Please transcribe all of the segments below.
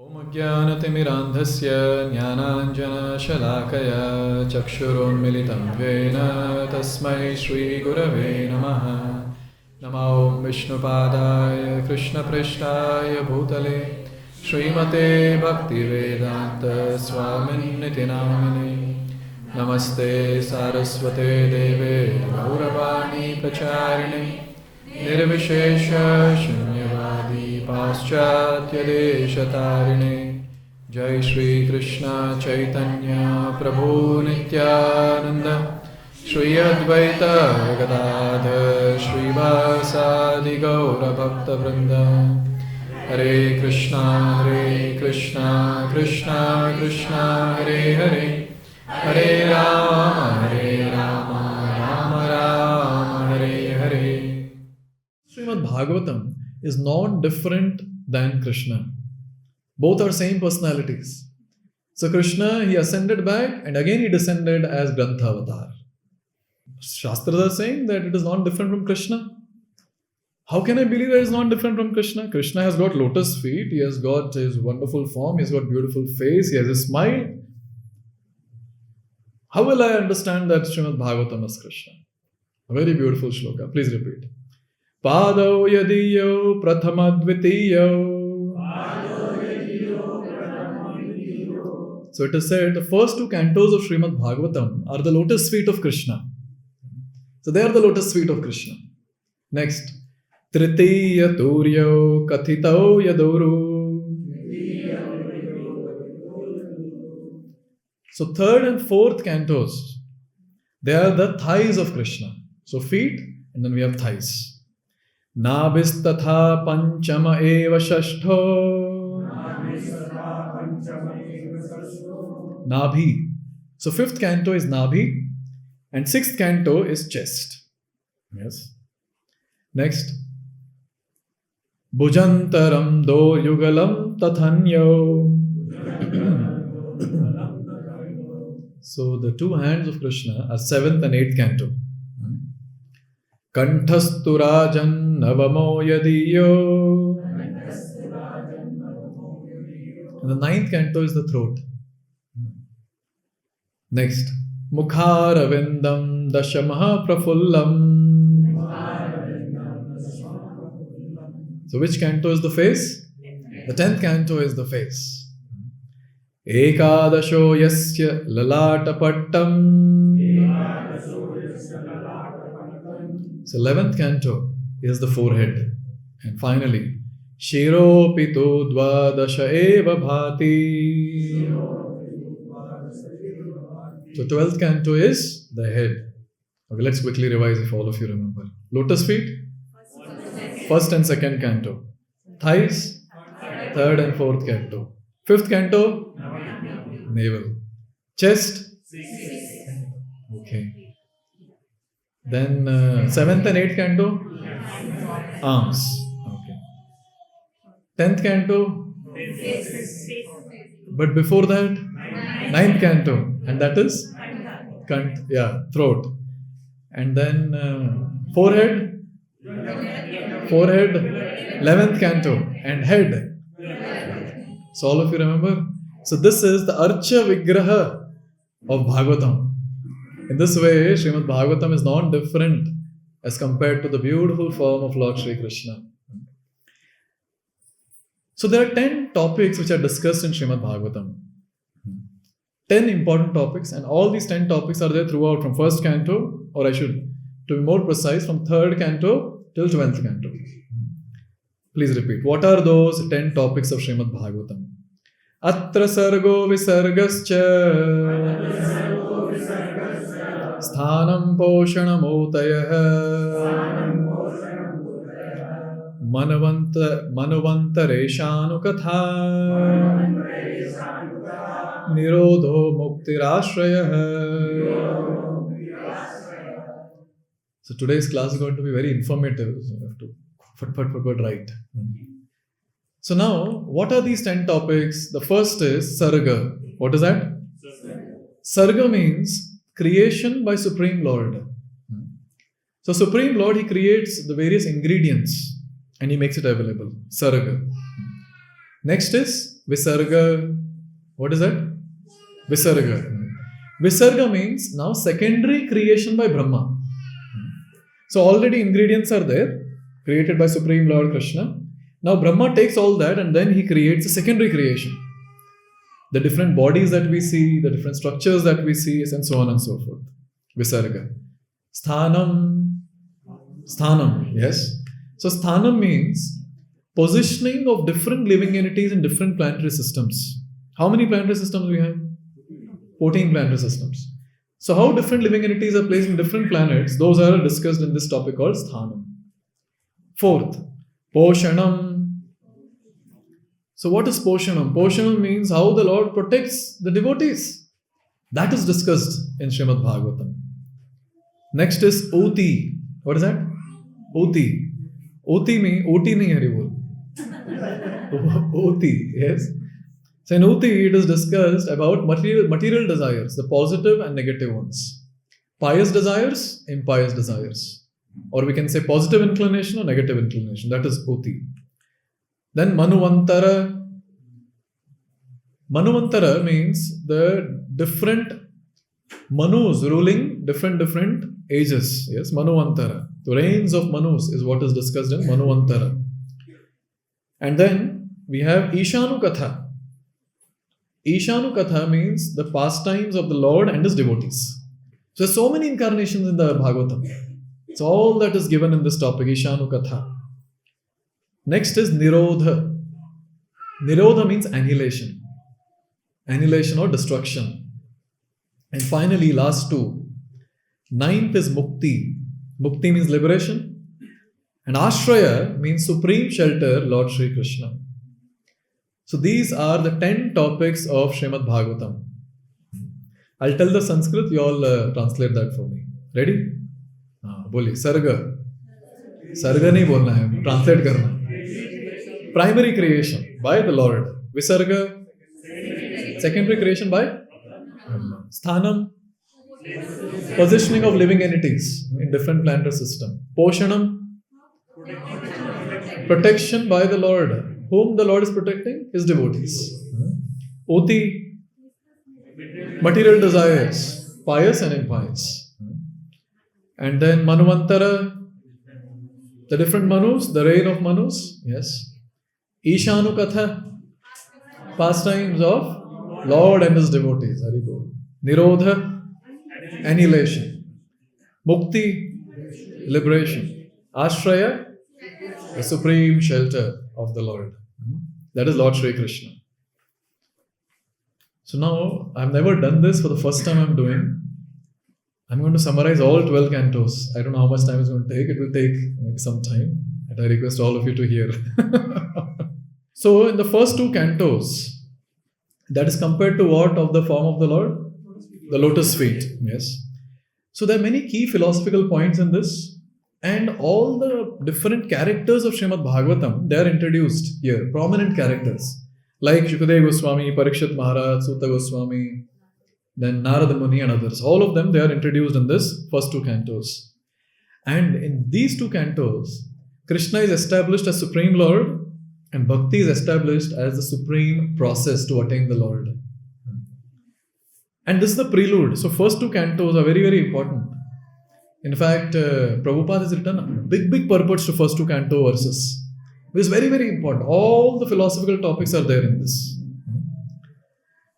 Om Ajnanatimirandhasya Jnananjana-shalakaya Chakshurunmilitam Yena Tasmai Shri Gurave Namaha. Namo Vishnupadaya Krishna Prishtaya Bhutale Srimate Bhaktivedanta Swaminiti Namine. Namaste Saraswate Deve Gauravani Pracharine Nirvishesha Shunyavadi Paschatya Deshatarine. Jai Shri Krishna Chaitanya Prabhu Nityananda Shri Advaita Gadadhar Shrivasadi Gaura Bhakta Vrinda. Hare Krishna Krishna Krishna Hare Hare, Hare Rama Rama Rama Hare Hare. Srimad Bhagavatam is not different than Krishna. Both are same personalities. So Krishna, he ascended back and again he descended as Grantha Avatar. Shastras are saying that it is not different from Krishna. How can I believe that it is not different from Krishna? Krishna has got lotus feet, he has got his wonderful form, he has got beautiful face, he has a smile. How will I understand that Srimad Bhagavatam is Krishna? A very beautiful shloka. Please repeat. Pado yadiyo prathamadvitiyo. So it is said the first two cantos of Srimad Bhagavatam are the lotus feet of Krishna. So they are the lotus feet of Krishna. Next. Tritiya turyo kathito yadoru. So third and fourth cantos, they are the thighs of Krishna. So feet and then we have thighs. Nabhistatha panchama eva shashtho. Nabhi. So fifth canto is Nabhi and sixth canto is chest. Yes. Next. Bhujantaram do yugalam tathanyo. So the two hands of Krishna are seventh and eighth canto. Kanthasturajan navamo yadiyo. And the ninth canto is the throat. Next. Mukharavindam dashamaha prafullam. So which canto is the face? The 10th canto is the face. Ekadasho yasya lalata-pattam. So 11th canto is the forehead. And finally, Shiropitu dvadasha eva bhati. So 12th canto is the head. Okay, let's quickly revise if all of you remember. Lotus feet, first and second canto. Thighs, third and fourth canto. Fifth canto, navel. Chest, okay. Then seventh and eighth canto, arms. Okay. 10th canto, but before that, ninth canto, and that is throat. And then forehead, 11th canto, and head. So all of you remember? So this is the Archa Vigraha of Bhagavatam. In this way, Srimad Bhagavatam is not different as compared to the beautiful form of Lord Shri Krishna. So there are 10 topics which are discussed in Srimad Bhagavatam. 10 important topics, and all these 10 topics are there throughout from first canto, or I should, to be more precise, from third canto till 12th canto. Please repeat. What are those 10 topics of Srimad Bhagavatam? Atra sargo visargascha sthanam poshanamotayah manuvantareshanu katha nirodho muktirashrayah. So today's class is going to be very informative. So I have to put right. So now, what are these 10 topics? The first is Sarga. What is that? Sarga means creation by Supreme Lord. So Supreme Lord, he creates the various ingredients and he makes it available. Sarga. Next is Visarga. What is that? Visarga. Visarga means now secondary creation by Brahma. So already ingredients are there, created by Supreme Lord Krishna. Now Brahma takes all that and then he creates a secondary creation. The different bodies that we see, the different structures that we see, and so on and so forth. Visarga. Sthanam. Sthanam, yes. So sthanam means positioning of different living entities in different planetary systems. How many planetary systems we have? 14 planetary systems. So how different living entities are placed in different planets, those are discussed in this topic called sthanam. Fourth, poshanam. So what is poshanam? Poshanam means how the Lord protects the devotees. That is discussed in Srimad Bhagavatam. Next is Oti. What is that? Oti. Oti means, Oti nahi hai bol. Oti, yes. So in Oti it is discussed about material desires, the positive and negative ones. Pious desires, impious desires. Or we can say positive inclination or negative inclination. That is Oti. Then Manuvantara. Manuvantara means the different Manus ruling different ages. Yes, Manuvantara. The reigns of Manus is what is discussed in Manuvantara. And then we have Ishanukatha. Ishanukatha means the pastimes of the Lord and his devotees. So there's so many incarnations in the Bhagavatam. It's all that is given in this topic, Ishanukatha. Next is Nirodha. Nirodha means annihilation. Annihilation or destruction. And finally, last two. Ninth is Mukti. Mukti means liberation. And Ashraya means supreme shelter, Lord Sri Krishna. So these are the 10 topics of Srimad Bhagavatam. I'll tell the Sanskrit, you all translate that for me. Ready? Boli, Sarga. Sarga nahi bolna hai, translate karna. Primary creation by the Lord. Visarga. Secondary creation by Sthanam. Positioning of living entities in different planetary system. Poshanam. Protection by the Lord. Whom the Lord is protecting? His devotees. Oti. Material desires. Pious and impious. And then Manuvantara. The different Manus. The reign of Manus. Yes. Ishanukatha. Pastimes of Lord and his devotees. Haribol. Nirodha. Annihilation. Mukti. Liberation. Ashraya. The supreme shelter of the Lord. That is Lord Sri Krishna. So now, I've never done this. For the first time I'm doing. I'm going to summarize all 12 cantos. I don't know how much time it's going to take. It will take maybe some time. And I request all of you to hear. So in the first two cantos, that is compared to what of the form of the Lord? The lotus feet. Yes. So there are many key philosophical points in this. And all the different characters of Srimad Bhagavatam, they are introduced here. Prominent characters. Like Shukadeva Goswami, Parikshit Maharaj, Sutta Goswami, then Narada Muni and others. All of them, they are introduced in this first two cantos. And in these two cantos, Krishna is established as Supreme Lord and Bhakti is established as the supreme process to attain the Lord. And this is the prelude. So first two cantos are very, very important. In fact, Prabhupada has written big purports to first two canto verses. It's very, very important. All the philosophical topics are there in this.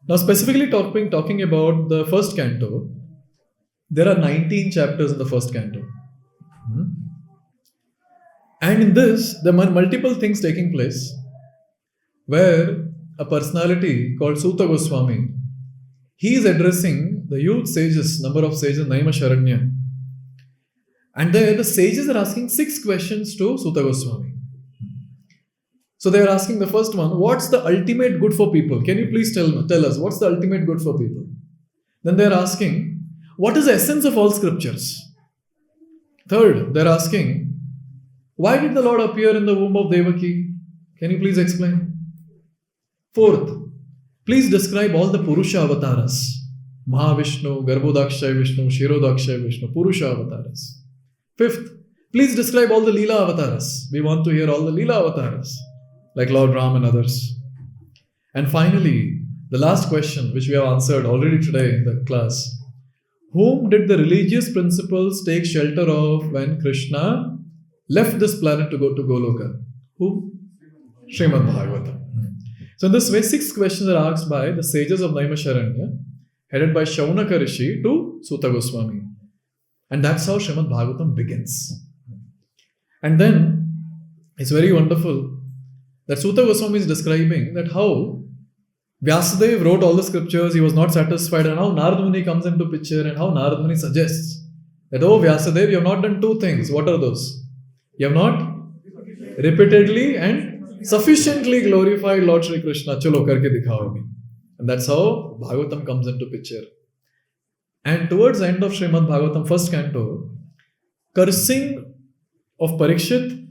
Now, specifically talking about the first canto, there are 19 chapters in the first canto. And in this, there are multiple things taking place where a personality called Sutta Goswami, he is addressing the youth sages, number of sages, Naima Sharanya. And there the sages are asking 6 questions to Sutta Goswami. So they are asking the first one, what's the ultimate good for people? Can you please tell us, what's the ultimate good for people? Then they are asking, what is the essence of all scriptures? Third, they are asking, why did the Lord appear in the womb of Devaki? Can you please explain? Fourth, please describe all the Purusha avatars. Mahavishnu, Garbhodakshay Vishnu, Shirodakshay Vishnu, Purusha avatars. Fifth, please describe all the Leela avatars. We want to hear all the Leela avatars, like Lord Ram and others. And finally, the last question, which we have answered already today in the class. Whom did the religious principles take shelter of when Krishna left this planet to go to Goloka? Who? Srimad Bhagavatam. So in this way, 6 questions are asked by the sages of Naimisharanya, headed by Shaunaka Rishi to Suta Goswami. And that's how Srimad Bhagavatam begins. And then, it's very wonderful that Suta Goswami is describing that how Vyasadeva wrote all the scriptures, he was not satisfied, and how Narad Muni comes into picture, and how Narad Muni suggests that, oh Vyasadeva, you have not done 2 things. What are those? You have not repeatedly and sufficiently glorified Lord Shri Krishna. Chalo karke dikhao abhi. And that's how Bhagavatam comes into picture. And towards the end of Srimad Bhagavatam, first canto, cursing of Parikshit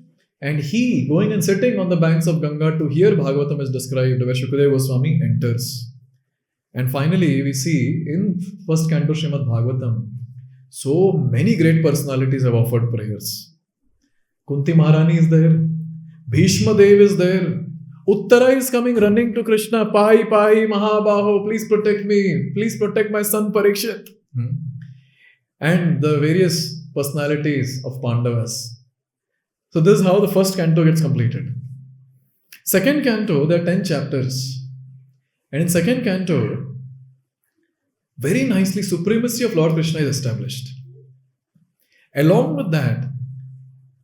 and he going and sitting on the banks of Ganga to hear Bhagavatam is described, where Shukadeva Goswami enters. And finally, we see in first canto Srimad Bhagavatam, so many great personalities have offered prayers. Kunti Maharani is there, Bhishma Dev is there, Uttara is coming running to Krishna, Pai Pai Mahabaho, please protect me, please protect my son Parikshit. And the various personalities of Pandavas. So this is how the first canto gets completed. Second canto, there are 10 chapters. And in second canto, very nicely, supremacy of Lord Krishna is established. Along with that,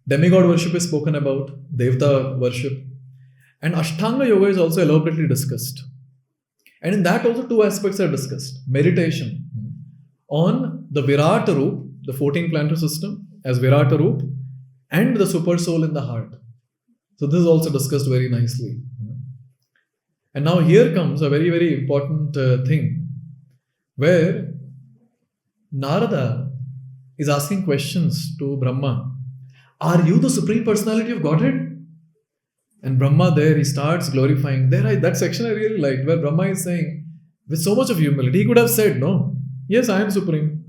demigod worship is spoken about, Devta worship, and Ashtanga Yoga is also elaborately discussed. And in that also 2 aspects are discussed. Meditation on the Virata Roop, the 14 planetary system as Virata Roop, and the super soul in the heart. So this is also discussed very nicely. And now here comes a very, very important thing, where Narada is asking questions to Brahma. Are you the Supreme Personality of Godhead? And Brahma there, he starts glorifying. That section I really liked, where Brahma is saying, with so much of humility, he could have said, no, yes, I am Supreme.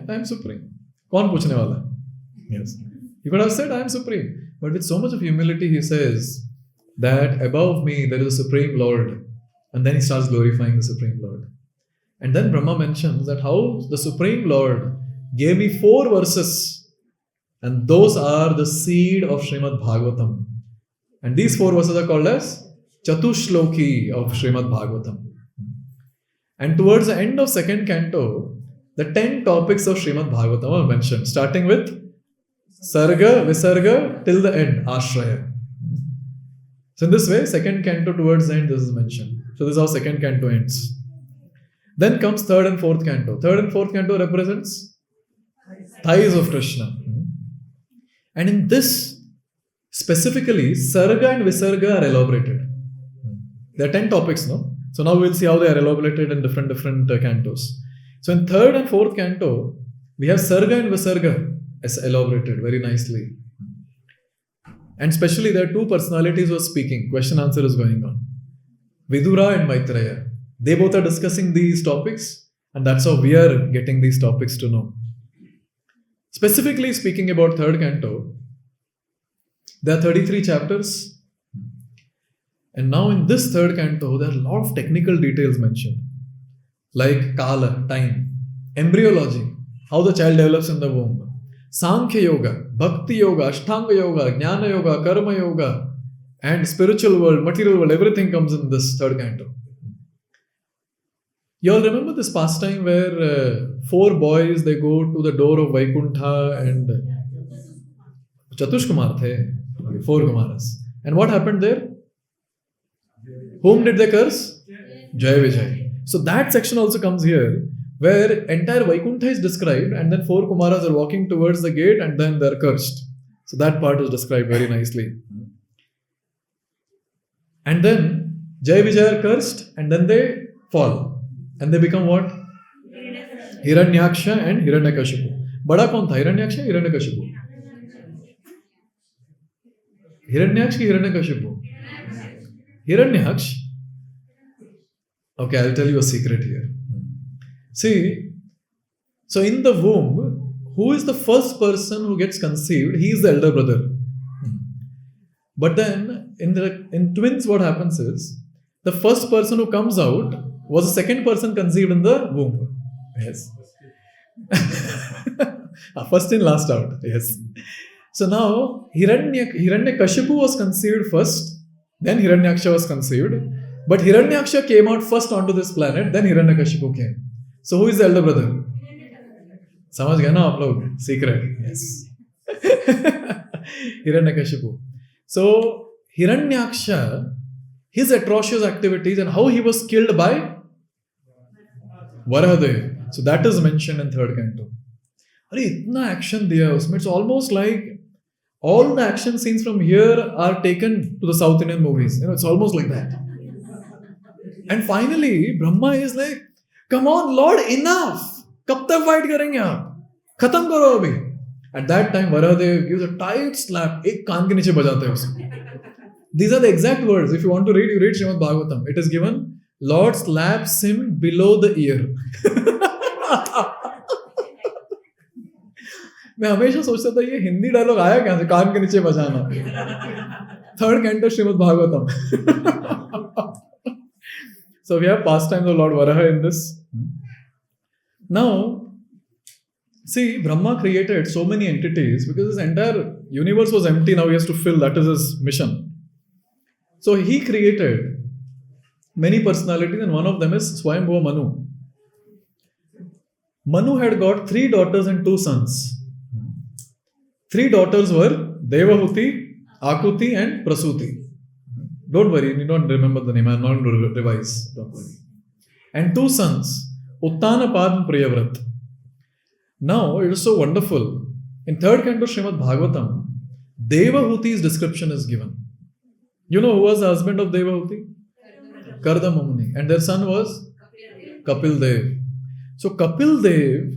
I am Supreme. Kaun puchne wala? Yes. He could have said, I am Supreme. But with so much of humility, he says that above me there is a Supreme Lord. And then he starts glorifying the Supreme Lord. And then Brahma mentions that how the Supreme Lord gave me 4 verses. And those are the seed of Srimad Bhagavatam. And these 4 verses are called as Chatushloki of Srimad Bhagavatam. And towards the end of second canto, the 10 topics of Srimad Bhagavatam are mentioned, starting with Sarga, Visarga, till the end, Ashraya. So in this way, second canto towards the end, this is mentioned. So this is how second canto ends. Then comes third and fourth canto. Third and fourth canto represents thighs of Krishna. And in this, specifically, Sarga and Visarga are elaborated. There are 10 topics, no? So now we'll see how they are elaborated in different cantos. So in third and fourth canto, we have Sarga and Visarga as elaborated very nicely. And especially there are 2 personalities who are speaking. Question answer is going on. Vidura and Maitreya. They both are discussing these topics, and that's how we are getting these topics to know. Specifically speaking about third canto, there are 33 chapters. And now in this third canto, there are a lot of technical details mentioned. Like Kala, time, embryology, how the child develops in the womb, Sankhya Yoga, Bhakti Yoga, Ashtanga Yoga, Jnana Yoga, Karma Yoga, and spiritual world, material world, everything comes in this third canto. You all remember this pastime where 4 boys, they go to the door of Vaikuntha and Chatush Kumar the 4 Kumaras. And what happened there? Whom did they curse? Jai Vijay. So that section also comes here, where entire Vaikuntha is described, and then 4 Kumaras are walking towards the gate, and then they're cursed. So that part is described very nicely. And then Jai Vijay are cursed, and then they fall. And they become what? Hiranyaksha and Hiranyakashipu. Bada kaun tha? Hiranyaksha, Hiranyakashipu? Hiranyaksha, Hiranyakashipu? Hiranyaksh. Okay, I'll tell you a secret here. See, so in the womb, who is the first person who gets conceived? He is the elder brother. But then in twins, what happens is the first person who comes out was the second person conceived in the womb. Yes. First in, last out. Yes. So now Hiranyakashipu was conceived first, then Hiranyaksha was conceived. But Hiranyaksha came out first onto this planet, then Hiranyakashipu came. So who is the elder brother? समझ गए ना आप लोग? Secret. Yes. Hiranyakashipu. So Hiranyaksha, his atrocious activities and how he was killed by Varahadev. So that is mentioned in third canto. अरे इतना action दिया उसमें. It's almost like all the action scenes from here are taken to the South Indian movies. It's almost like that. And finally, Brahma is like, come on, Lord, enough. कब तक fight करेंगे आप? खत्म करो अभी. At that time, Varahadev gives a tight slap. एक कान के नीचे बजाते हैं उसको. These are the exact words. If you want to read, you read Srimad Bhagavatam. It is given, Lord slaps him below the ear. मैं हमेशा सोचता था ये हिंदी डायलॉग आया कहाँ से, कान के नीचे बजाना. Third canto Shrimad Bhagavatam. So we have pastimes of Lord Varaha in this. Now, see, Brahma created so many entities because his entire universe was empty. Now he has to fill. That is his mission. So he created many personalities, and one of them is Swayambhuva Manu. Manu had got 3 daughters and 2 sons. 3 daughters were Devahuti, Akuti and Prasuti. Don't worry, you don't remember the name. I'm not going to revise. Don't worry. And 2 sons, Uttanapad and Priyavrat. Now, it is so wonderful. In 3rd canto Srimad Bhagavatam, Devahuti's description is given. You know who was the husband of Devahuti? Kardama Muni. And their son was Kapil Dev. So Kapil Dev,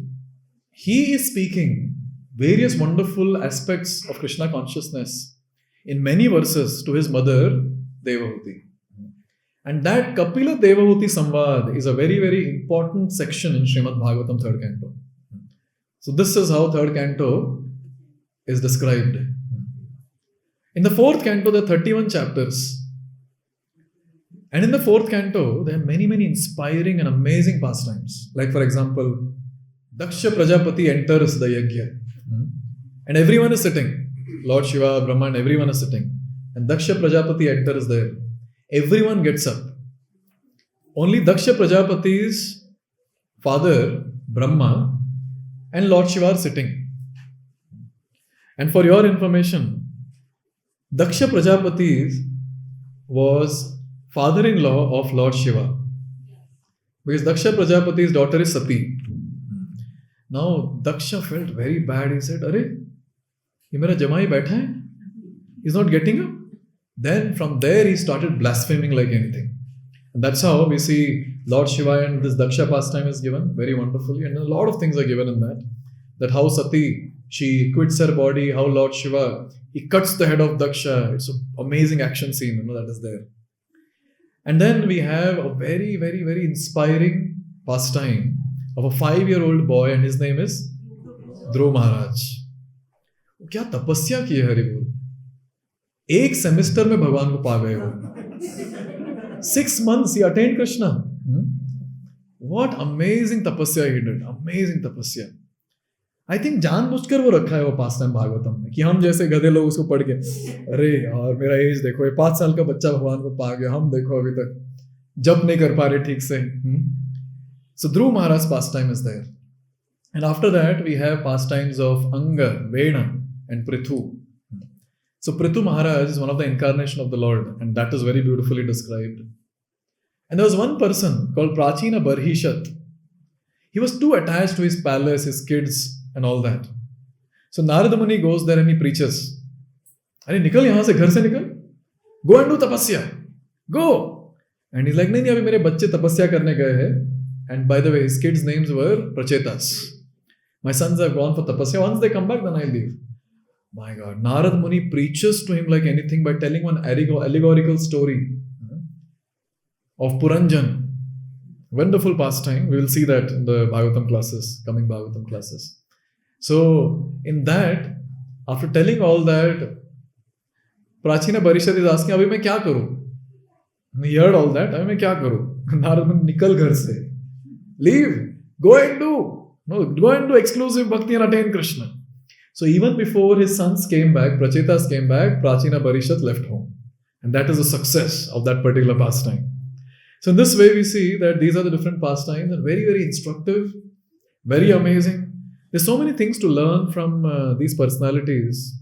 he is speaking various wonderful aspects of Krishna consciousness in many verses to his mother Devahuti. And that Kapila Devahuti Samvad is a very, very important section in Srimad Bhagavatam 3rd canto. So this is how 3rd canto is described. In the 4th canto, there are 31 chapters. And in the 4th canto, there are many, many inspiring and amazing pastimes. Like, for example, Daksha Prajapati enters the yajna. And everyone is sitting. Lord Shiva, Brahma, and everyone is sitting. And Daksha Prajapati enters there. Everyone gets up. Only Daksha Prajapati's father, Brahma, and Lord Shiva are sitting. And for your information, Daksha Prajapati was father-in-law of Lord Shiva. Because Daksha Prajapati's daughter is Sati. Now, Daksha felt very bad. He said, "Arey, ye mera jamai baitha hai? He's not getting up." Then from there, he started blaspheming like anything. And that's how we see Lord Shiva and this Daksha pastime is given very wonderfully. And a lot of things are given in that. That how Sati, she quits her body, how Lord Shiva, he cuts the head of Daksha. It's an amazing action scene, that is there. And then we have a very, very, very inspiring pastime of a 5-year-old boy, and his name is Dhruv Maharaj. क्या तपस्या की है हरि बोल. 1 semester में भगवान को पा गए हो. 6 months he attained Krishna. What amazing tapasya he did. Amazing tapasya. I think जानबूझकर वो रखा है वो पास टाइम भागवतम में कि हम जैसे गधे लोग उसको पढ़ के अरे यार मेरा एज देखो, ये 5 साल का बच्चा भगवान को पा गया, हम देखो अभी तक जप नहीं कर पा रहे ठीक से. So Dhruv Maharaj's pastime is there. And after that we have pastimes of Anga, Vena and Prithu. So Prithu Maharaj is one of the incarnation of the Lord, and that is very beautifully described. And there was one person called Prachina Barhishat. He was too attached to his palace, his kids and all that. So Narada Muni goes there and he preaches. Are nikal yahan se, ghar se nikal. Go and do tapasya. Go. And he's like, nahi, abhi mere bacche tapasya karne gaye hai. And by the way, his kids' names were Prachetas. My sons have gone for tapasya. Once they come back, then I'll leave. My God. Narada Muni preaches to him like anything by telling one allegorical story of Puranjan. Wonderful pastime. We will see that in the Bhagavatam classes, coming Bhagavatam classes. So, in that, after telling all that, Prachina Parishad is asking, abhi main kya karu? He heard all that. Abhi main kya karu? Narad, nikal ghar se. Leave. Go and do. No, go and do exclusive bhakti and attain Krishna. So even before his sons came back, Prachetas came back, Prachina Parishad left home. And that is the success of that particular pastime. So in this way we see that these are the different pastimes and very, very instructive, very amazing. There's so many things to learn from these personalities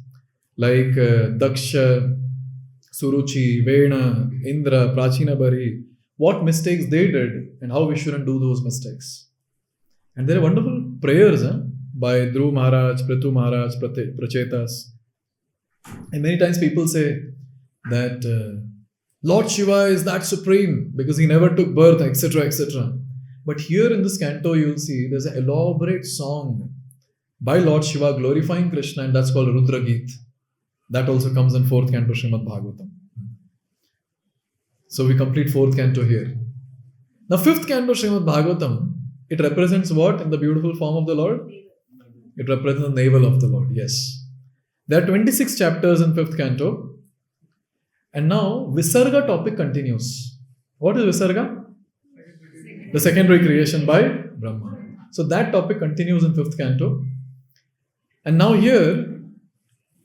like Daksha, Suruchi, Vena, Indra, Prachina Bari, what mistakes they did and how we shouldn't do those mistakes. And there are wonderful prayers by Dhruv Maharaj, Prithu Maharaj, Prachetas. And many times people say that Lord Shiva is that supreme because he never took birth, etc., etc. But here in this canto, you'll see there's an elaborate song by Lord Shiva glorifying Krishna, and that's called Rudra Geet. That also comes in 4th canto Srimad Bhagavatam. So we complete 4th canto here. Now 5th canto Srimad Bhagavatam, it represents what in the beautiful form of the Lord? It represents the navel of the Lord, yes. There are 26 chapters in 5th canto. And now Visarga topic continues. What is Visarga? The secondary creation by Brahma. So that topic continues in 5th canto. And now here,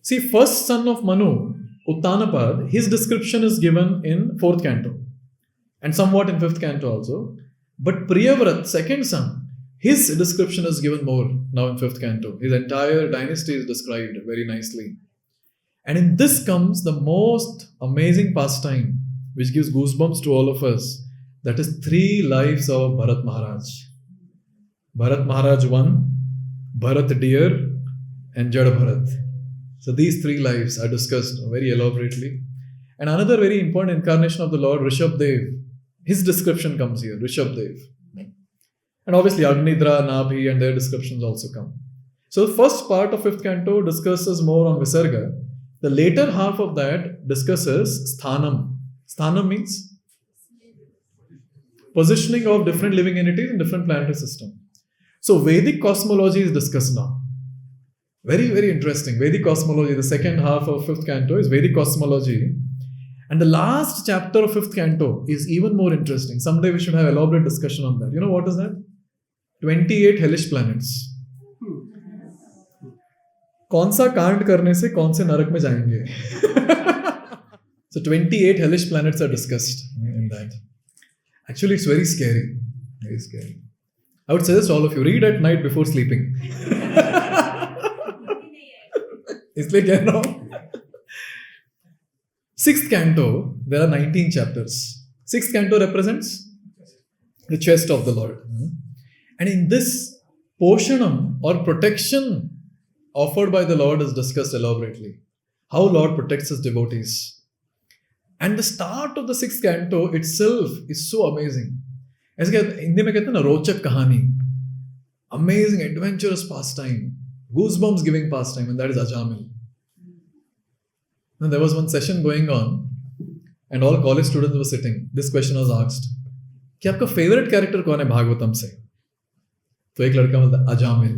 see, first son of Manu, Uttanapad, his description is given in 4th canto. And somewhat in 5th canto also. But Priyavrat, second son, his description is given more now in 5th canto. His entire dynasty is described very nicely. And in this comes the most amazing pastime, which gives goosebumps to all of us. That is 3 lives of Bharat Maharaj. Bharat Maharaj 1, Bharat deer, and Jada Bharat. So these 3 lives are discussed very elaborately. And another very important incarnation of the Lord, Rishabdev. His description comes here, Rishabdev. And obviously Agnidra, Nabhi and their descriptions also come. So the first part of 5th canto discusses more on Visarga. The later half of that discusses Sthanam. Sthanam means positioning of different living entities in different planetary systems. So Vedic cosmology is discussed now. Very, very interesting. Vedic cosmology, the second half of 5th canto is Vedic cosmology. And the last chapter of 5th canto is even more interesting. Someday we should have elaborate discussion on that. You know what is that? 28 hellish planets. कौन सा कांड करने से कौन से नरक में जाएंगे? So 28 hellish planets are discussed in that. Actually, it's very scary. Very scary. I would suggest all of you read at night before sleeping. इसलिए कह रहा हूँ. 6th canto, there are 19 chapters. 6th canto represents the chest of the Lord. And in this, Poshanam or protection offered by the Lord is discussed elaborately. How Lord protects his devotees. And the start of the 6th canto itself is so amazing. ऐसे हिंदी में कहते हैं ना रोचक कहानी. Amazing, adventurous pastime. Goosebumps giving pastime, and that is Ajamil. And there was one session going on and all college students were sitting. This question was asked. कि आपका favorite character कौन है भागवतम से? तो एक लड़का बोलता अजामिल.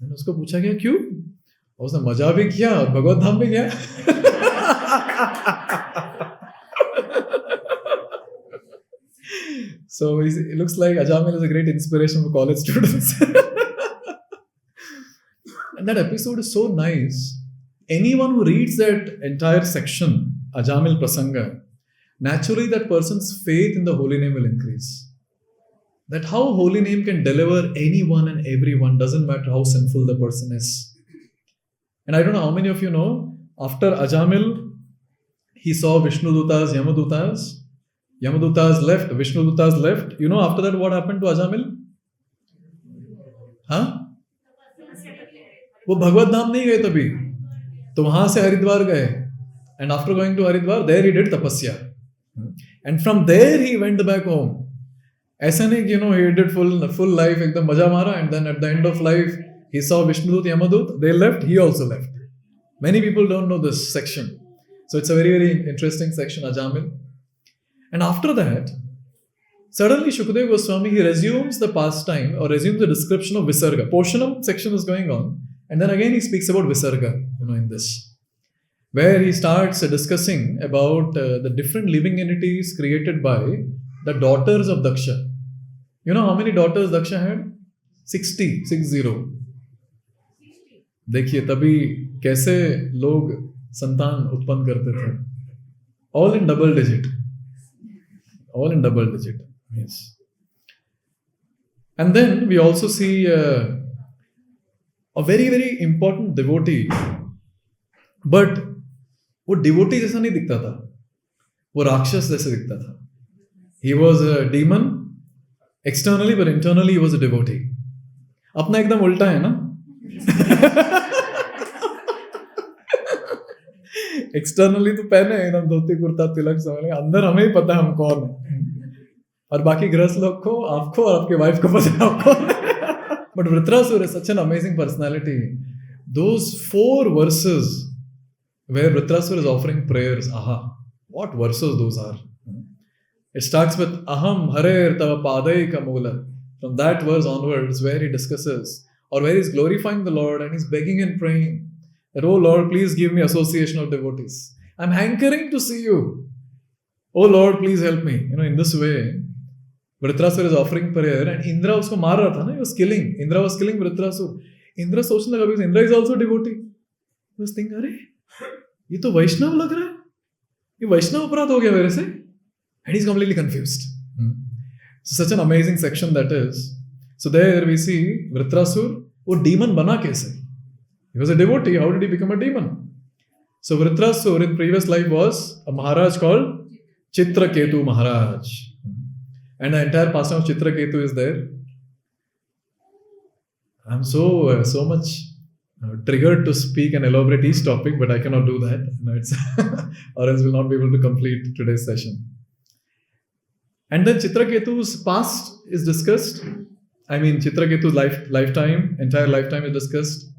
मैंने उसको पूछा गया क्यों? और उसने मजा भी किया और भगवत धाम भी गया. So it looks like Ajamil is a great inspiration for college students. And that episode is so nice. Anyone who reads that entire section, Ajamil Prasanga, naturally that person's faith in the holy name will increase. That how holy name can deliver anyone and everyone, doesn't matter how sinful the person is. And I don't know how many of you know, after Ajamil, he saw Vishnudutas, Yamadutas. Yamadutas left, Vishnudutas left. You know after that what happened to Ajamil? हाँ? वो भगवत धाम नहीं गए तभी, तो वहां से हरिद्वार गए. And after going to Haridwar, there he did tapasya. And from there he went back home. ऐसा नहीं कि he did full life एकदम मजा मारा, and then at the end of life he saw Vishnudut, Yamadut, they left, he also left. Many people don't know this section. So it's a very, very interesting section, Ajamil. And after that, suddenly Shukadeva Goswami, he resumes the pastime or resumes the description of Visarga. Poshanam section is going on. And then again he speaks about Visarga, in this. where he starts discussing about the different living entities created by the daughters of Daksha. You know how many daughters Daksha had? 60. देखिए तभी कैसे लोग संतान उत्पन्न करते थे. All in double digit. Yes. And then we also see a very, very important devotee. But वो devotee जैसा नहीं दिखता था. वो राक्षस जैसे दिखता था. He was a demon externally, but internally he was a devotee. अपना एकदम उल्टा है ना? एक्सटर्नली तो पहने एकदम धोती कुर्ता तिलक समझ, अंदर हमें ही पता है हम कौन है, और बाकी गृहस्थ लोग को, आपको और आपके वाइफ को पता है आप कौन है. But Vritrasura is such an amazing personality. Those 4 verses where Vritrasura is offering prayers, what verses those are. It starts with aham harer tava padaika moola. From that verse onwards, where he discusses, or where he's glorifying the Lord and he's begging and praying that, oh Lord, please give me association of devotees. I'm hankering to see you. Oh Lord, please help me. In this way, Vritrasura is offering prayer, and Indra usko maar raha tha na, he was killing. Indra was killing Vritrasura. Indra sochne laga, because Indra is also devotee. He was thinking, अरे ये तो वैष्णव लग रहा है, ये वैष्णव अपराध हो गया मेरे से, and he's completely confused. So such an amazing section that is. So there we see Vritrasura, वो demon बना कैसे? He was a devotee. How did he become a demon? So Vritrasura in previous life was a Maharaj called Chitraketu Maharaj. And the entire pastime of Chitraketu is there. I'm so much triggered to speak and elaborate each topic, but I cannot do that. It's or else we'll not be able to complete today's session. And then Chitraketu's past is discussed. I mean, Chitraketu's lifetime, entire lifetime is discussed.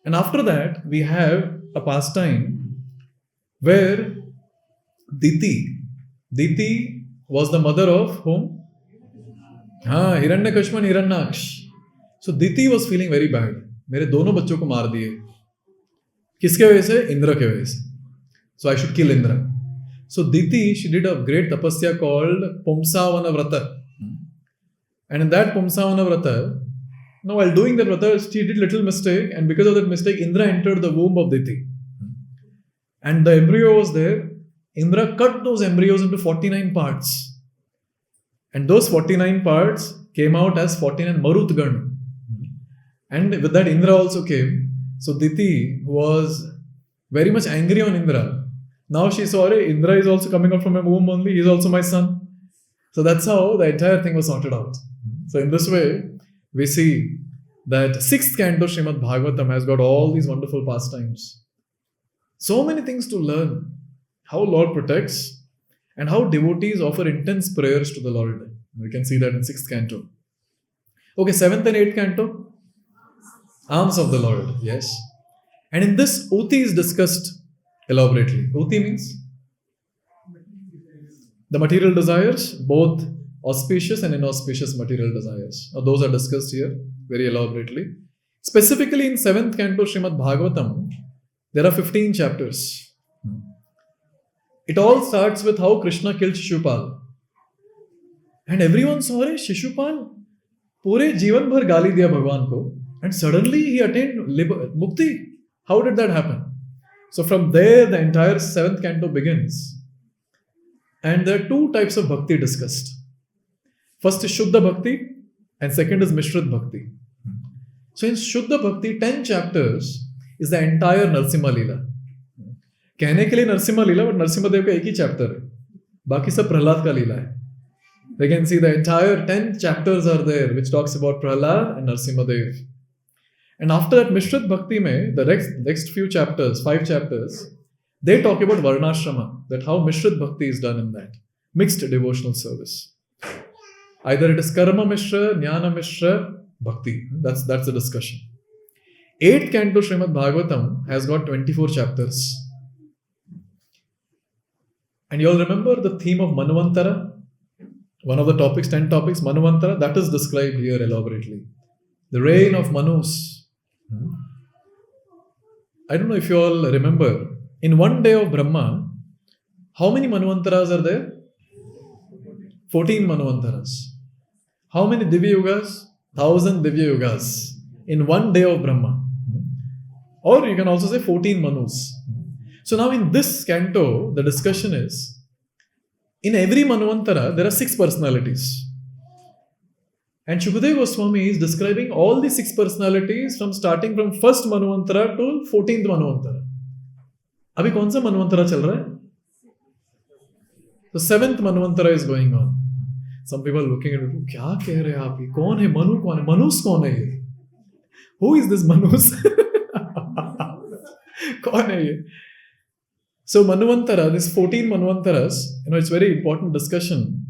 And after that, we have a pastime where Diti was the mother of whom? Hiranyakashipu and Hiranyaksh. So Diti was feeling very bad. मेरे दोनों बच्चों को मार दिए. किसके वजह से? इंद्र के वजह से. So I should kill Indra. So Diti, she did a great tapasya called Pumsavana Vrata. And in that Pumsavana Vrata, while doing that Vrata, she did little mistake, and because of that mistake, Indra entered the womb of Diti. And the embryo was there. Indra cut those embryos into 49 parts. And those 49 parts came out as 49 Marutgan. And with that, Indra also came. So Diti was very much angry on Indra. Now she saw, Indra is also coming out from my womb only. He is also my son. So that's how the entire thing was sorted out. So in this way, we see that 6th canto Srimad Bhagavatam has got all these wonderful pastimes. So many things to learn. How Lord protects and how devotees offer intense prayers to the Lord. We can see that in 6th canto. Okay, 7th and 8th canto. Arms of the Lord, yes. And in this, Uti is discussed elaborately. Uti means the material desires, both auspicious and inauspicious material desires. Now, those are discussed here very elaborately. Specifically in 7th canto Srimad Bhagavatam, there are 15 chapters. It all starts with how Krishna killed Shishupal. And everyone saw, Shishupal पूरे जीवन भर गाली दिया भगवान को, and suddenly he attained mukti. How did that happen? So from there, the entire 7th canto begins. And there are 2 types of bhakti discussed. First is Shuddha Bhakti, and second is Mishrit Bhakti. So in Shuddha Bhakti, 10 chapters is the entire Narsimha Leela. कहने के लिए नरसिम्हा लीला, but Narasimha देव का एक ही chapter है, बाकी सब प्रहलाद का लीला है. We can see the entire 10 chapters are there which talks about Prahlad and Narsimha Dev. And after that Mishrit Bhakti mein, the next few chapters, 5 chapters, they talk about Varnashrama, that how Mishrit Bhakti is done in that. Mixed devotional service. Either it is Karma Mishra, Jnana Mishra, Bhakti. That's the discussion. 8th canto Srimad Bhagavatam has got 24 chapters. And you all remember the theme of Manvantara? One of the topics, 10 topics, Manvantara, that is described here elaborately. The reign of Manus. I don't know if you all remember, In one day of Brahma, how many Manvantaras are there? 14 Manvantaras. How many Divya Yugas? 1000 Divya Yugas in one day of Brahma. Or you can also say 14 Manus. So now in this canto, the discussion is, in every Manvantara, there are 6 personalities. And Shukadeva Goswami is describing all the 6 personalities from starting from first Manvantara to 14th Manvantara. Abhi kaun sa Manvantara chal raha hai? The 7th Manvantara is going on. Some people are looking at it, kya keh rahe aap ye? Kaun hai? Manu kaun hai? Manus kaun hai ye? Who is this Manus? Kaun hai ye? So Manvantara, this 14 Manvantaras, it's very important discussion,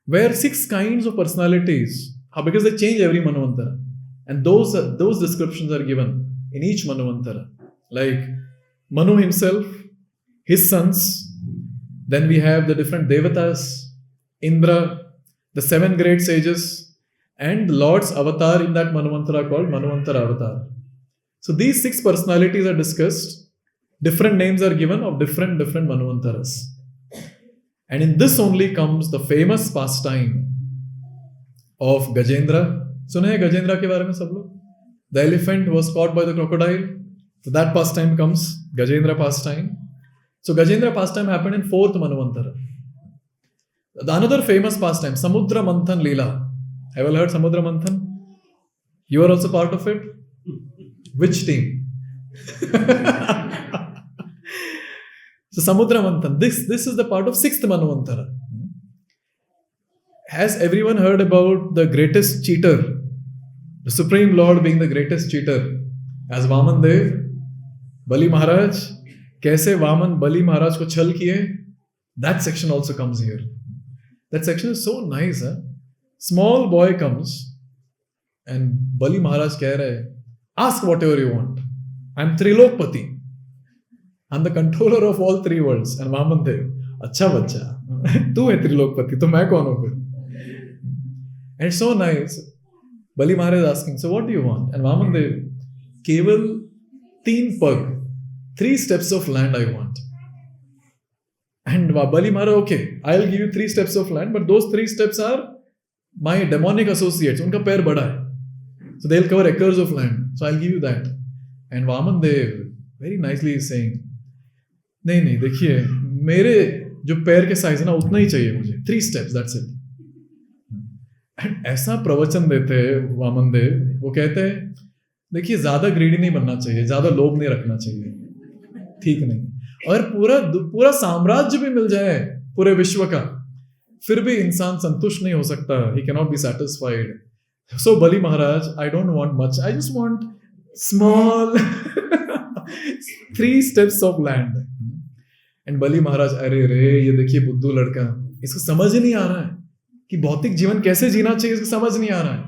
where 6 kinds of personalities, because they change every Manvantara. And those descriptions are given in each Manvantara. Like Manu himself, his sons, then we have the different Devatas, Indra, the 7 great sages, and the Lord's avatar in that Manvantara called Manvantara avatar. So these 6 personalities are discussed. Different names are given of different Manvantaras. And in this only comes the famous pastime of Gajendra. Sune hai Gajendra ke baare mein sab log? The elephant was caught by the crocodile. So that pastime comes, Gajendra pastime. So Gajendra pastime happened in 4th Manvantara. Another famous pastime, Samudra Manthan Leela. Have you heard Samudra Manthan? You are also part of it? Which team? So Samudra Manthan, this is the part of 6th Manvantara. Has everyone heard about the greatest cheater? The Supreme Lord being the greatest cheater. As Vaman Dev, Bali Maharaj, kaise Vaman Bali Maharaj ko chal kiye? That section also comes here. That section is so nice. Huh? Small boy comes and Bali Maharaj keh rahe, ask whatever you want. I am Trilokpati. I'm the controller of all 3 worlds. And Vaman Dev, acha bacha, tu hai Trilokpati, to main kaun hu phir? And it's so nice. Bali Maharaj is asking, so what do you want? And Vaman Dev, keval 3 pag, 3 steps of land I want. And Bali Maharaj, okay, I'll give you 3 steps of land, but those 3 steps are my demonic associates. Unka pair bada hai. So they'll cover acres of land. So I'll give you that. And Vaman Dev very nicely is saying, नहीं देखिए मेरे जो पैर के size है ना उतना ही चाहिए मुझे 3 steps, that's it. एंड ऐसा प्रवचन देते हैं वामन देव, वो कहते हैं देखिए ज्यादा ग्रीडी नहीं बनना चाहिए, ज्यादा लोभ नहीं रखना चाहिए, ठीक नहीं, और पूरा साम्राज्य भी मिल जाए पूरे विश्व का, फिर भी इंसान संतुष्ट नहीं हो सकता, he cannot be satisfied. So Bali Maharaj, I don't want much, I just want small 3 steps of land. And Bali Maharaj, अरे रे ये देखिए बुद्धू लड़का, इसको समझ ही नहीं आ रहा है कि भौतिक जीवन कैसे जीना चाहिए, इसको समझ नहीं आ रहा है.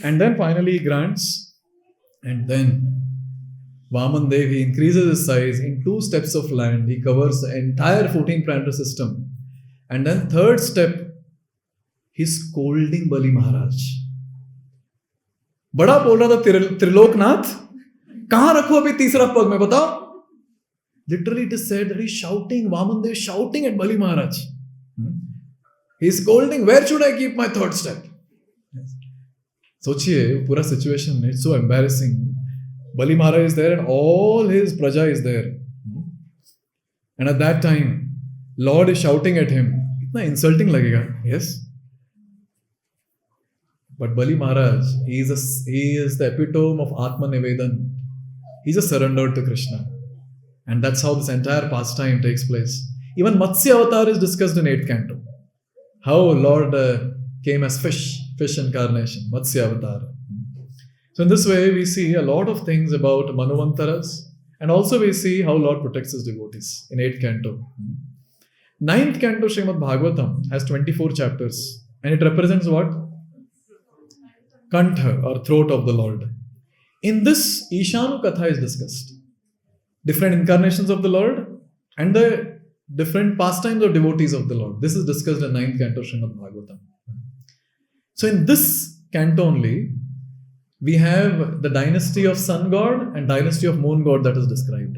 And then finally he grants, and then Vaman Dev, he increases his size in 2 steps of land, he covers the entire 14 planetary system. And then 3rd step, he's scolding Bali Maharaj. बड़ा बोल रहा था त्रिलोकनाथ, कहां रखो अभी 3रा पग में बताओ. Literally it is said that he's shouting, Vaman Dev shouting at Bali Maharaj. He's scolding, where should I keep my 3rd step? सोचिए पूरा situation, it's so embarrassing. Bali Maharaj is there and all his praja is there. And at that time, Lord is shouting at him. Itna insulting लगेगा, yes? But Bali Maharaj, he is the epitome of Atma Nivedan. He's just surrendered to Krishna. And that's how this entire pastime takes place. Even Matsya Avatar is discussed in 8th canto. How Lord came as fish incarnation, Matsya Avatar. So in this way, we see a lot of things about Manvantaras, and also we see how Lord protects his devotees in 8th canto. 9th canto Srimad Bhagavatam has 24 chapters, and it represents what? Kantha or throat of the Lord. In this, Ishanu Katha is discussed. Different incarnations of the Lord and the different pastimes of devotees of the Lord. This is discussed in 9th canto Srimad Bhagavatam. So in this canto only, we have the dynasty of sun god and dynasty of moon god that is described.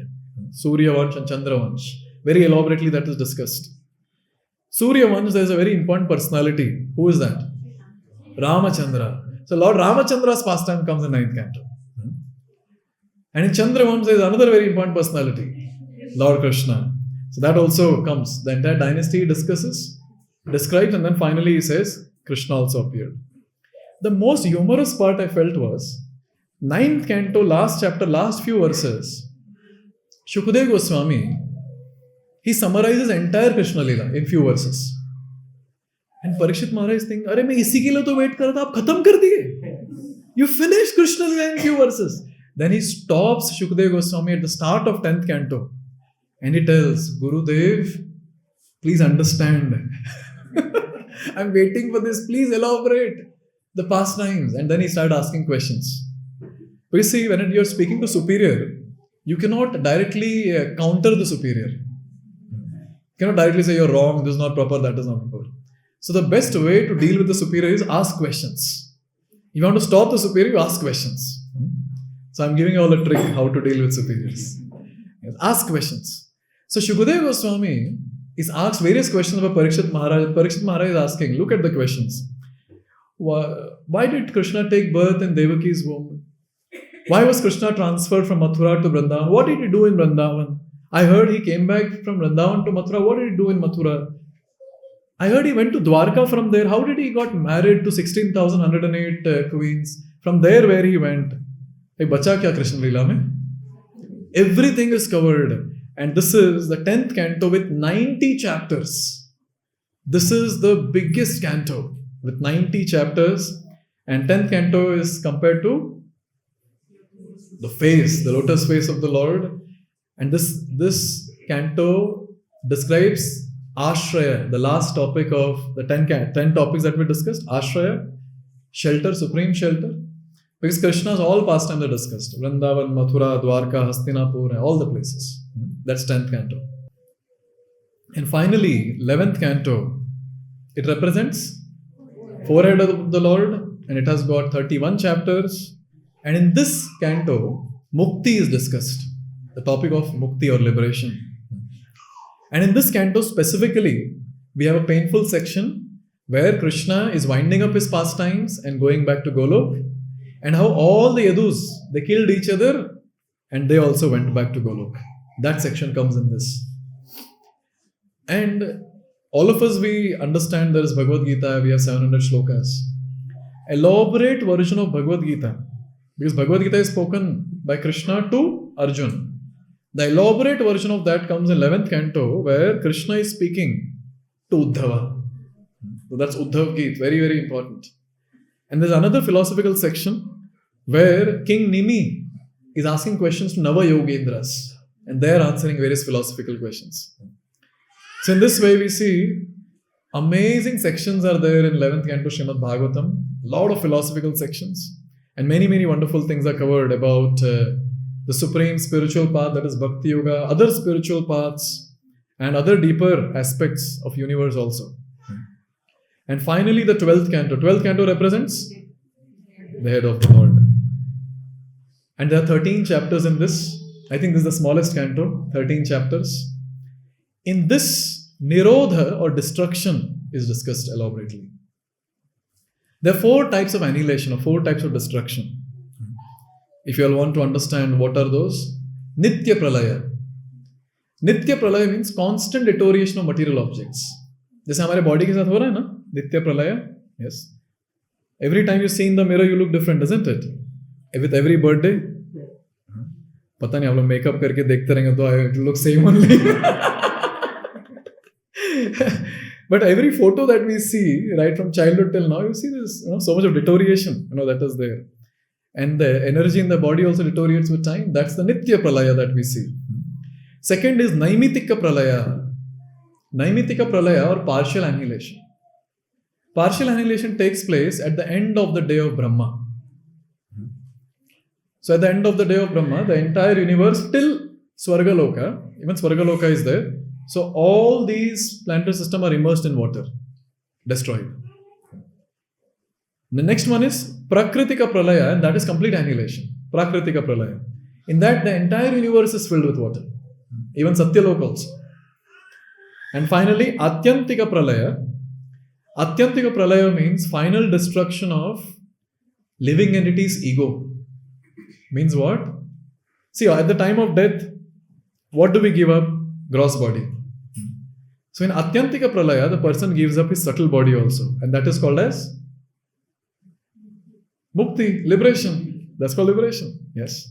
Surya Vansh and Chandra Vansh. Very elaborately that is discussed. Surya Vansh, there is a very important personality. Who is that? Ramachandra. So Lord Ramachandra's pastime comes in 9th canto. And in Chandra Vansh, there is another very important personality, Lord Krishna. So that also comes. The entire dynasty describes, and then finally he says, Krishna also appeared. The most humorous part I felt was 9th canto, last chapter, last few verses. Shukadeva Goswami, he summarizes entire Krishna Leela in few verses. And Parikshit Maharaj thinks, "Arey, मैं इसी के लिए तो wait कर रहा था, आप खत्म कर दिए. You finished Krishna Leela in few verses." Then he stops Shukadeva Goswami at the start of 10th canto. And he tells, Gurudev, please understand. I'm waiting for this. Please elaborate the pastimes. And then he started asking questions. But you see, when you're speaking to superior, you cannot directly counter the superior. You cannot directly say you're wrong, this is not proper, that is not proper. So the best way to deal with the superior is ask questions. You want to stop the superior, you ask questions. So I'm giving you all a trick how to deal with superiors. Yes, ask questions. So Shukadeva Goswami is asked various questions about Parikshit Maharaj. Parikshit Maharaj is asking, look at the questions. Why did Krishna take birth in Devaki's womb? Why was Krishna transferred from Mathura to Vrindavan? What did he do in Vrindavan? I heard he came back from Vrindavan to Mathura. What did he do in Mathura? I heard he went to Dwarka from there. How did he got married to 16,108 queens? From there where he went. Hey, bacha kya Krishna Leela mein? Everything is covered. And this is the 10th canto with 90 chapters. This is the biggest canto with 90 chapters. And 10th canto is compared to the face, the lotus face of the Lord. And this canto describes Ashraya, the last topic of the 10 topics that we discussed. Ashraya, shelter, supreme shelter. Because Krishna's all pastimes are discussed. Vrindavan, Mathura, Dwarka, Hastinapur, all the places. That's 10th canto. And finally, 11th canto. It represents forehead of the Lord, and it has got 31 chapters. And in this canto, Mukti is discussed. The topic of Mukti or liberation. And in this canto specifically, we have a painful section where Krishna is winding up his pastimes and going back to Golok. And how all the Yadus, they killed each other and they also went back to Golok. That section comes in this. And all of us, we understand there is Bhagavad-gita, we have 700 shlokas. Elaborate version of Bhagavad-gita. Because Bhagavad-gita is spoken by Krishna to Arjuna. The elaborate version of that comes in 11th canto where Krishna is speaking to Uddhava. So that's Uddhav Geet, very, very important. And there's another philosophical section where King Nimi is asking questions to Nava Yogendras. And they are answering various philosophical questions. So in this way we see amazing sections are there in 11th canto Srimad Bhagavatam. A lot of philosophical sections. And many, many wonderful things are covered about the supreme spiritual path, that is Bhakti Yoga, other spiritual paths, and other deeper aspects of universe also. And finally, the 12th canto. 12th canto represents the head of the Lord. And there are 13 chapters in this. I think this is the smallest canto, 13 chapters. In this, Nirodha or destruction is discussed elaborately. There are 4 types of annihilation or 4 types of destruction. If you all want to understand what are those, Nitya Pralaya. Nitya Pralaya means constant deterioration of material objects. जैसे हमारे body के साथ हो रहा है ना, Nitya Pralaya. Yes. Every time you see in the mirror, you look different, isn't it? With every birthday. पता नहीं आप लोग मेकअप करके देखते रहेंगे तो it will look same only. But every photo that we see, right from childhood till now, you see this, so much of deterioration, that is there. And the energy in the body also deteriorates with time. That's the Nitya Pralaya that we see. Second is Naimitika Pralaya. Naimitika Pralaya or partial annihilation. Partial annihilation takes place at the end of the day of Brahma. So at the end of the day of Brahma, the entire universe till Swargaloka, even Swargaloka is there. So all these planetary systems are immersed in water, destroyed. The next one is Prakritika Pralaya, and that is complete annihilation. Prakritika Pralaya. In that, the entire universe is filled with water. Even Satyalok also. And finally, Atyantika Pralaya. Atyantika Pralaya means final destruction of living entity's ego. Means what? See, at the time of death, what do we give up? Gross body. So in Atyantika Pralaya, the person gives up his subtle body also. And that is called as Mukti, liberation. That's called liberation. Yes.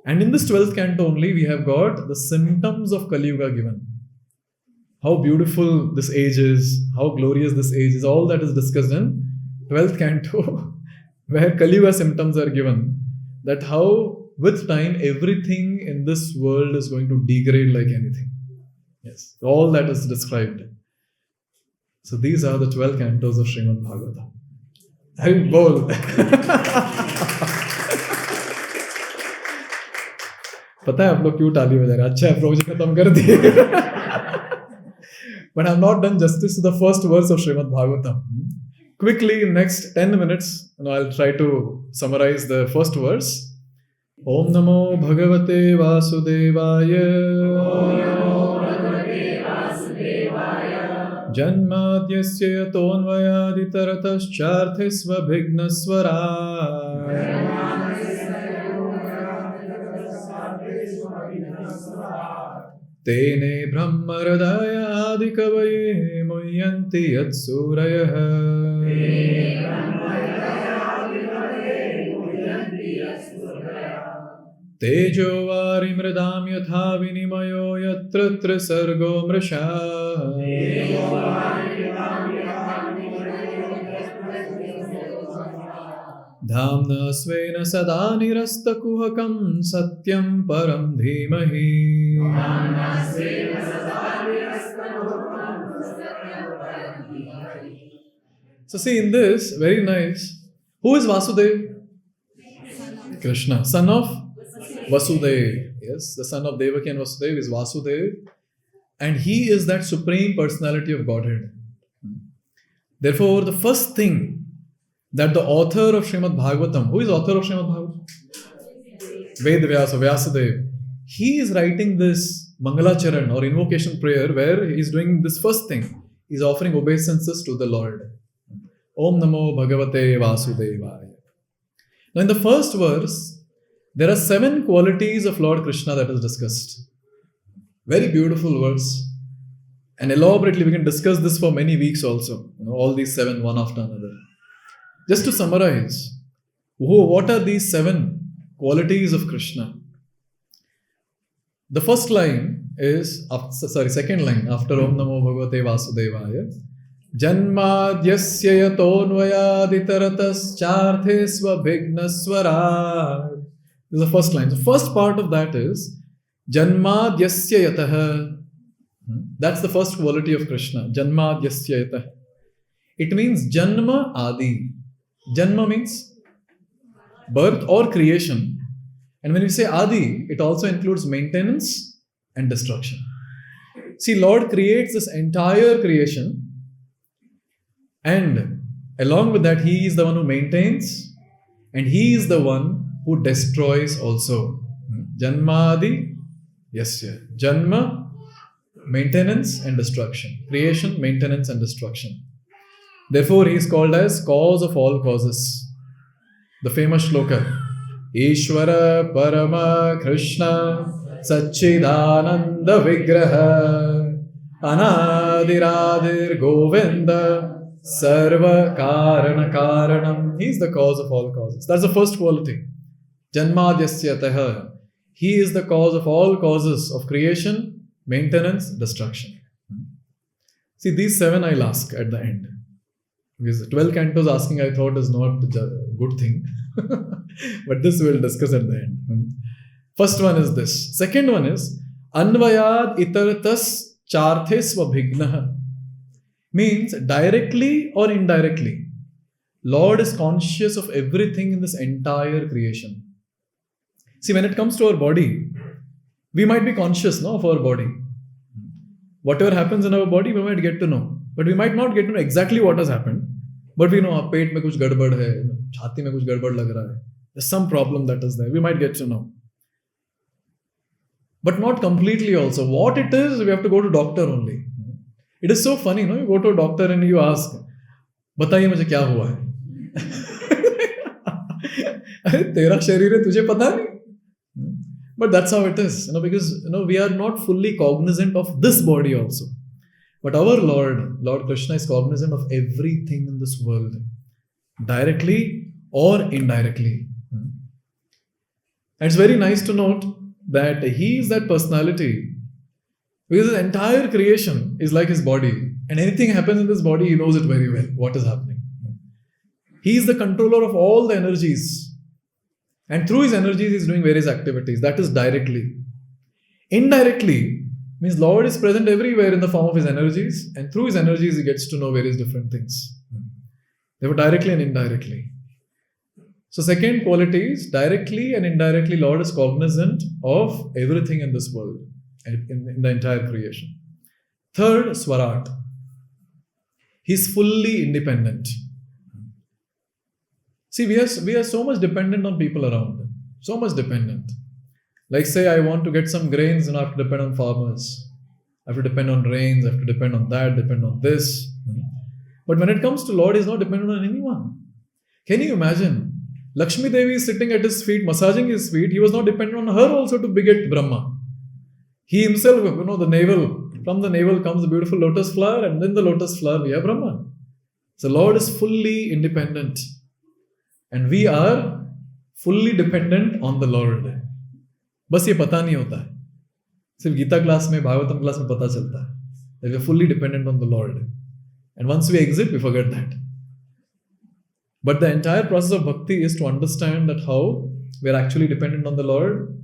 And in this 12th canto only, we have got the symptoms of Kali Yuga given. How beautiful this age is, how glorious this age is, all that is discussed in 12th canto, where Kali Yuga symptoms are given. That how, with time, everything in this world is going to degrade like anything. Yes, all that is described. So these are the 12 cantos of Srimad Bhagavatam. I'm bold. पता है आप लोग क्यों टाली बजा रहे हैं? अच्छा है प्रोजेक्ट खत्म कर दिए. But I have not done justice to the first verse of Srimad Bhagavatam. Quickly, in next 10 minutes, I'll try to summarize the first verse. Om Namo Bhagavate Vasudevaya. Janmadyasya tonvayaditaratascharthisva bhignasvara. Tene brahmaradaya adikavaye muyanti yatsurayah. Tejo varimridam yatha vinimayo yatra sargo mrisha. Dhamna svena sada nirastakuhakam satyam param dhimahi. So see, in this, very nice. Who is Vasudev? Krishna, son of Vasudev. Yes, the son of Devaki and Vasudev is Vasudev. And he is that supreme personality of Godhead. Therefore, the first thing that the author of Srimad Bhagavatam, who is author of Srimad Bhagavatam? Ved Vyasa, Vyasadeva. He is writing this Mangalacharan or invocation prayer where he is doing this first thing. He is offering obeisances to the Lord. Om Namo Bhagavate Vasudevaya. Now in the first verse, there are 7 qualities of Lord Krishna that is discussed. Very beautiful verse. And elaborately we can discuss this for many weeks also. All these 7 one after another. Just to summarize, what are these 7 qualities of Krishna? The first line is, second line after Om Namo Bhagavate Vasudevaya. Janmadyasya yatonvayaditaratascharthisva bhignasvara. This is the first line. The first part of that is Janmadyasya yatah. That's the first quality of Krishna. Janmadyasya yatah. It means Janma Adi. Janma means birth or creation. And when we say Adi, it also includes maintenance and destruction. See, Lord creates this entire creation. And along with that, He is the one who maintains. And He is the one who destroys also. Janmadi, yasya. Janma, maintenance and destruction. Creation, maintenance and destruction. Therefore, He is called as cause of all causes. The famous shloka. Ishvara Parama Krishna Satchidananda Vigraha Anadiradir Govinda Sarva Karana Karanam. He is the cause of all causes. That's the first quality. Janmadyasyataha. He is the cause of all causes of creation, maintenance, destruction. See, these 7 I'll ask at the end. Because 12 cantos asking, I thought, is not a good thing. But this we'll discuss at the end. First one is this. Second one is Anvayad itaratas charthesva bhignaha. Means directly or indirectly, Lord is conscious of everything in this entire creation. See, when it comes to our body, we might be conscious of our body. Whatever happens in our body, we might get to know. But we might not get to know exactly what has happened. But we know, पेट में कुछ गड़बड़ है, छाती में कुछ गड़बड़ लग रहा है. There's some problem that is there. We might get to know. But not completely also. What it is, we have to go to doctor only. It is so funny, no? You go to a doctor and you ask, बताइए मुझे क्या हुआ है? अरे तेरा शरीर है, तुझे पता नहीं? But that's how it is, because we are not fully cognizant of this body also. But our Lord Krishna is cognizant of everything in this world, directly or indirectly. And it's very nice to note that he is that personality, because his entire creation is like his body, and anything happens in this body, he knows it very well, what is happening. He is the controller of all the energies. And through his energies, he is doing various activities. That is directly. Indirectly means Lord is present everywhere in the form of his energies, and through his energies, he gets to know various different things. Therefore, directly and indirectly. So, second quality is directly and indirectly, Lord is cognizant of everything in this world, in the entire creation. Third, Swarat. He is fully independent. See, we are so much dependent on people around. So much dependent. Like say, I want to get some grains, I have to depend on farmers. I have to depend on rains, I have to depend on that, depend on this. But when it comes to Lord, he is not dependent on anyone. Can you imagine? Lakshmi Devi is sitting at his feet, massaging his feet. He was not dependent on her also to beget Brahma. He himself, the navel, from the navel comes the beautiful lotus flower, and then the lotus flower we have Brahma. So Lord is fully independent. And we are fully dependent on the Lord. बस ये पता नहीं होता है. सिर्फ Gita class में, Bhagavatam class में पता चलता है that we are fully dependent on the Lord. And once we exit, we forget that. But the entire process of bhakti is to understand that how we are actually dependent on the Lord,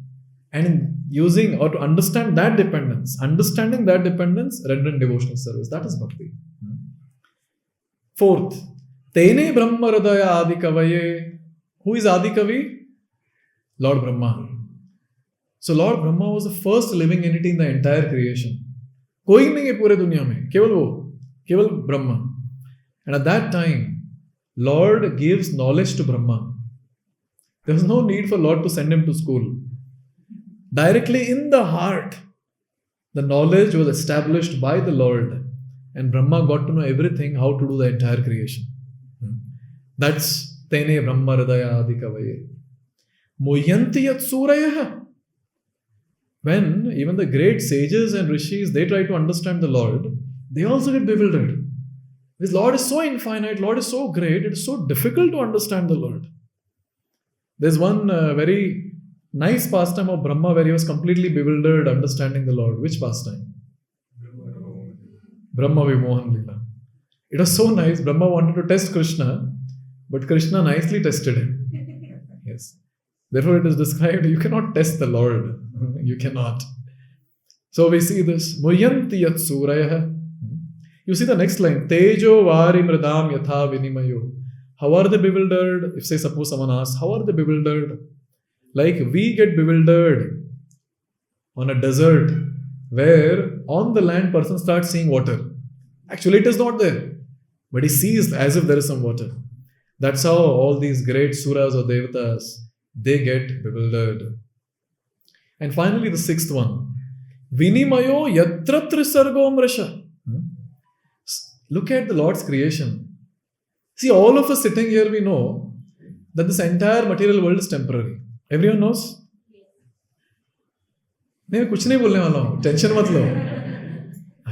and using or to understand that dependence, rendering devotional service. That is bhakti. Fourth, Tene Brahma Hridaya Adi Kavaye. Who is Adi Kavi? Lord Brahma. So Lord Brahma was the first living entity in the entire creation. कोई नहीं है पूरे दुनिया में, केवल Brahma. And at that time, Lord gives knowledge to Brahma. There was no need for Lord to send him to school. Directly in the heart, the knowledge was established by the Lord, and Brahma got to know everything, how to do the entire creation. That's Tene Brahma Hridaya Adi Kavaye. Muhyanti Yat Surayah. When even the great sages and rishis, they try to understand the Lord, they also get bewildered. Because Lord is so infinite, Lord is so great, it is so difficult to understand the Lord. There's one very nice pastime of Brahma where he was completely bewildered understanding the Lord. Which pastime? Brahma Vimohan Lila. It was so nice. Brahma wanted to test Krishna, but Krishna nicely tested him. Yes. Therefore, it is described, you cannot test the Lord. You cannot. So we see this. Muhyanti Yat Surayah. You see the next line. Tejo Vari Mridam Yatha Vinimayo. How are they bewildered? If say suppose someone asks, how are they bewildered? Like we get bewildered on a desert where on the land person starts seeing water. Actually it is not there, but he sees as if there is some water. That's how all these great suras or devatas, they get bewildered. And finally the sixth one. Vinimayo Yatratra Sargom Rasha. Look at the Lord's creation. See, all of us sitting here, we know that this entire material world is temporary. Everyone knows? मैं कुछ नहीं बोलने वाला हूँ, tension मत लो.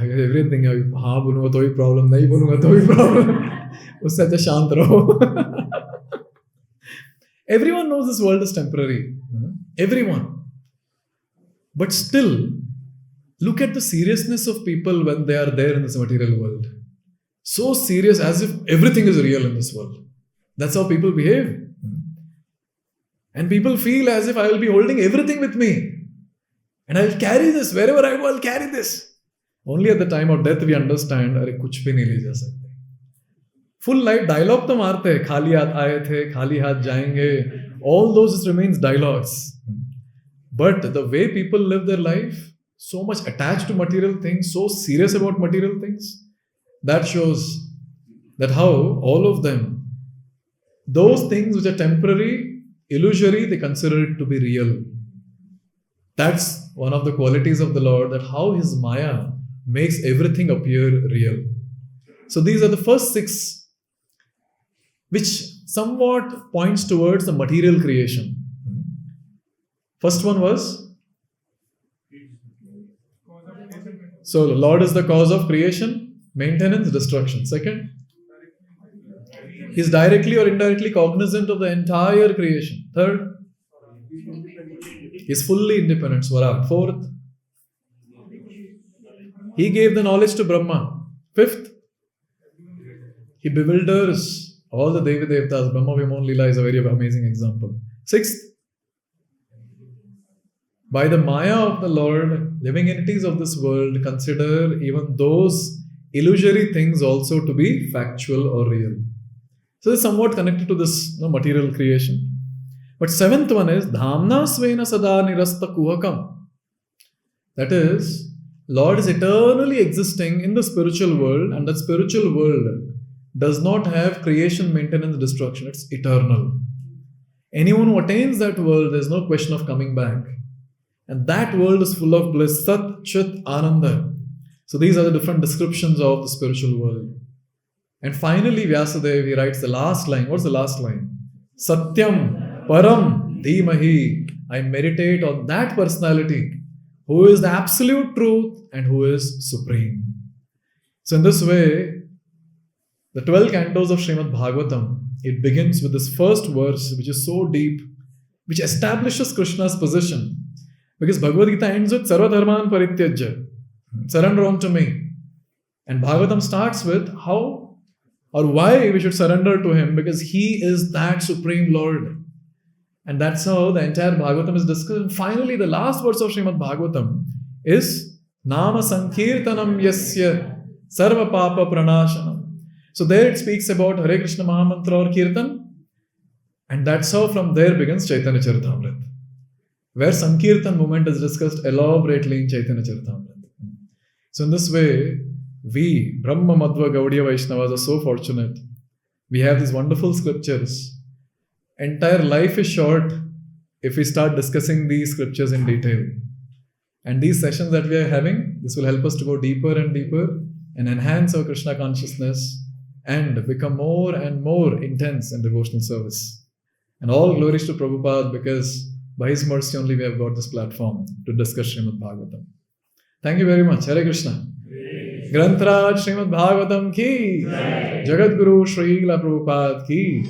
अगर everything हाँ बोलूँगा तो भी प्रॉब्लम, नहीं बोलूँगा तो भी प्रॉब्लम, उससे अच्छा शांत रहो. Everyone knows this world is temporary. Everyone. But still, look at the seriousness of people when they are there in this material world. So serious, as if everything is real in this world. That's how people behave. And people feel as if I will be holding everything with me. And I will carry this. Wherever I go, I will carry this. Only at the time of death we understand, अरे कुछ भी नहीं ले जा सकते. Full life dialogue तो मारते हैं, खाली हाथ आए थे, खाली हाथ जाएंगे. All those just remains dialogues. But the way people live their life, so much attached to material things, so serious about material things, that shows that how all of them, those things which are temporary, illusory, they consider it to be real. That's one of the qualities of the Lord, that how his Maya makes everything appear real. So these are the first 6, which somewhat points towards the material creation. First one was, so the Lord is the cause of creation, maintenance, destruction. Second, he is directly or indirectly cognizant of the entire creation. Third, he is fully independent, Swarat. Fourth, he gave the knowledge to Brahma. Fifth, he bewilders all the Devi Devtas. Brahma Vimon Leela is a very amazing example. Sixth, by the Maya of the Lord, living entities of this world consider even those illusory things also to be factual or real. So it's somewhat connected to this material creation. But seventh one is Dhamna Svena Sada Nirasta Kuhakam. That is, Lord is eternally existing in the spiritual world, and that spiritual world does not have creation, maintenance, destruction. It's eternal. Anyone who attains that world, there's no question of coming back. And that world is full of bliss, Sat, Chit, Ananda. So these are the different descriptions of the spiritual world. And finally, Vyasadeva, he writes the last line. What's the last line? Satyam, Param, Dhimahi. I meditate on that personality who is the absolute truth and who is supreme. So in this way, the 12 cantos of Srimad Bhagavatam, it begins with this first verse, which is so deep, which establishes Krishna's position. Because Bhagavad-gita ends with Sarva Dharman Parityajya. Surrender unto me. And Bhagavatam starts with how or why we should surrender to him, because he is that supreme Lord. And that's how the entire Bhagavatam is discussed. And finally, the last verse of Srimad Bhagavatam is Nama Sankirtanam Yasya Sarva Papa Pranashanam. So there it speaks about Hare Krishna Mahamantra or Kirtan. And that's how from there begins Chaitanya Charitamrita, where Sankirtan movement is discussed elaborately in Chaitanya Charitamrita. So in this way, we, Brahma Madhva Gaudiya Vaishnavas, are so fortunate. We have these wonderful scriptures. Entire life is short if we start discussing these scriptures in detail. And these sessions that we are having, this will help us to go deeper and deeper and enhance our Krishna consciousness and become more and more intense in devotional service. And all glories to Prabhupada, because by his mercy only we have got this platform to discuss Srimad Bhagavatam. Thank you very much. Hare Krishna. Grantaraj Srimad Bhagavatam ki, Jagat Guru Srila Prabhupada ki.